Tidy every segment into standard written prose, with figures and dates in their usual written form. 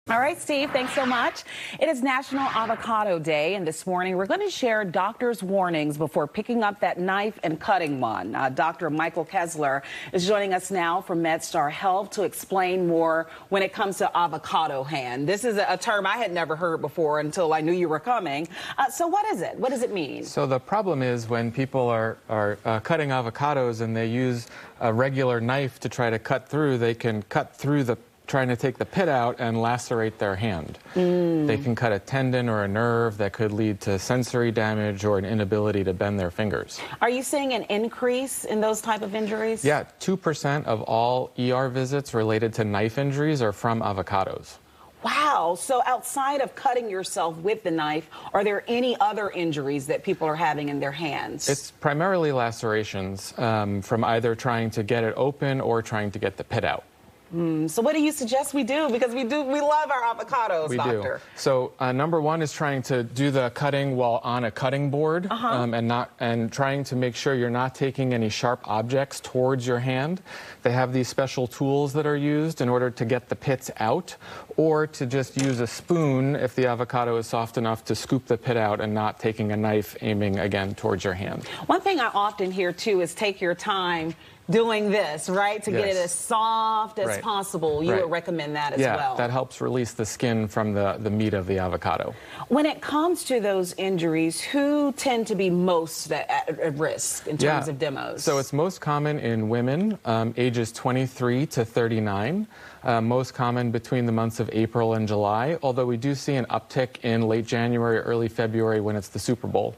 All right, Steve, thanks so much. It is National Avocado Day, and this morning we're going to share doctors' warnings before picking up that knife and cutting one. Dr. Michael Kessler is joining us now from MedStar Health to explain more when it comes to avocado hand. This is a term I had never heard before until I knew you were coming. So what is it? What does it mean? So the problem is when people are cutting avocados and they use a regular knife to try to cut through, they can cut through trying to take the pit out and lacerate their hand. They can cut a tendon or a nerve that could lead to sensory damage or an inability to bend their fingers. Are you seeing an increase in those type of injuries? Yeah, 2% of all ER visits related to knife injuries are from avocados. Wow. So outside of cutting yourself with the knife, are there any other injuries that people are having in their hands? It's primarily lacerations from either trying to get it open or trying to get the pit out. So what do you suggest we do? Because we love our avocados, doctor. So number one is trying to do the cutting while on a cutting board, and trying to make sure you're not taking any sharp objects towards your hand. They have these special tools that are used in order to get the pits out, or to just use a spoon if the avocado is soft enough to scoop the pit out and not taking a knife aiming again towards your hand. One thing I often hear too is take your time doing this, right, to get it as soft as possible. You would recommend that as well. Yeah, that helps release the skin from the meat of the avocado. When it comes to those injuries, who tend to be most at risk in terms of demos? So it's most common in women, ages 23 to 39. Most common between the months of April and July, although we do see an uptick in late January, early February when it's the Super Bowl.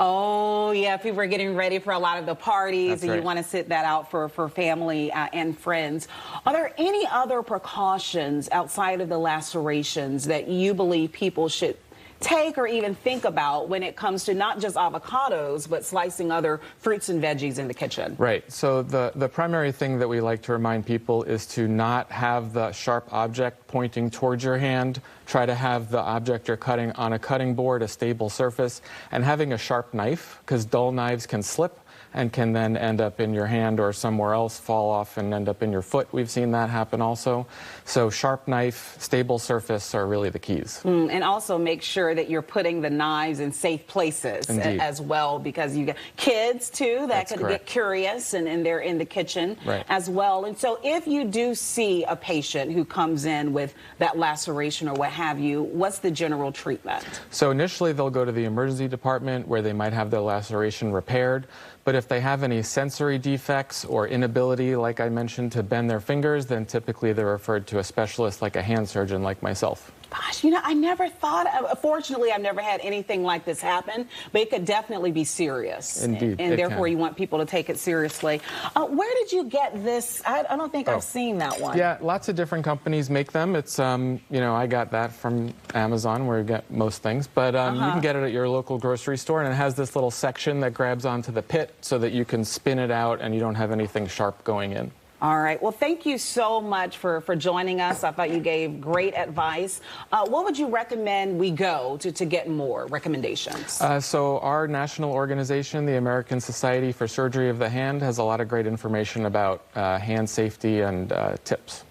Oh, yeah, people are getting ready for a lot of the parties, and you want to sit that out for family and friends. Are there any other precautions outside of the lacerations that you believe people should take or even think about when it comes to not just avocados, but slicing other fruits and veggies in the kitchen? Right. So the primary thing that we like to remind people is to not have the sharp object pointing towards your hand. Try to have the object you're cutting on a cutting board, a stable surface, and having a sharp knife, because dull knives can slip and can then end up in your hand or somewhere else, fall off and end up in your foot. We've seen that happen also. So sharp knife, stable surface are really the keys. And also make sure that you're putting the knives in safe places as well, because you get kids too that could get curious and they're in the kitchen as well. And so if you do see a patient who comes in with that laceration or what have you, what's the general treatment? So initially they'll go to the emergency department where they might have their laceration repaired. But if they have any sensory defects or inability, like I mentioned, to bend their fingers, then typically they're referred to a specialist like a hand surgeon like myself. Gosh, you know, I never thought, fortunately, I've never had anything like this happen, but it could definitely be serious. Indeed. And therefore, you want people to take it seriously. Where did you get this? I don't think I've seen that one. Yeah, lots of different companies make them. It's, you know, I got that from Amazon where you get most things. But you can get it at your local grocery store, and it has this little section that grabs onto the pit so that you can spin it out and you don't have anything sharp going in. All right. Well, thank you so much for joining us. I thought you gave great advice. What would you recommend we go to get more recommendations? So our national organization, the American Society for Surgery of the Hand, has a lot of great information about hand safety and tips.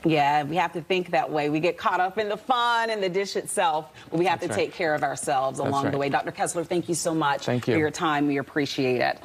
Yeah, we have to think that way. We get caught up in the fun and the dish itself, but we have to take care of ourselves along the way. Dr. Kessler, thank you so much for your time. We appreciate it.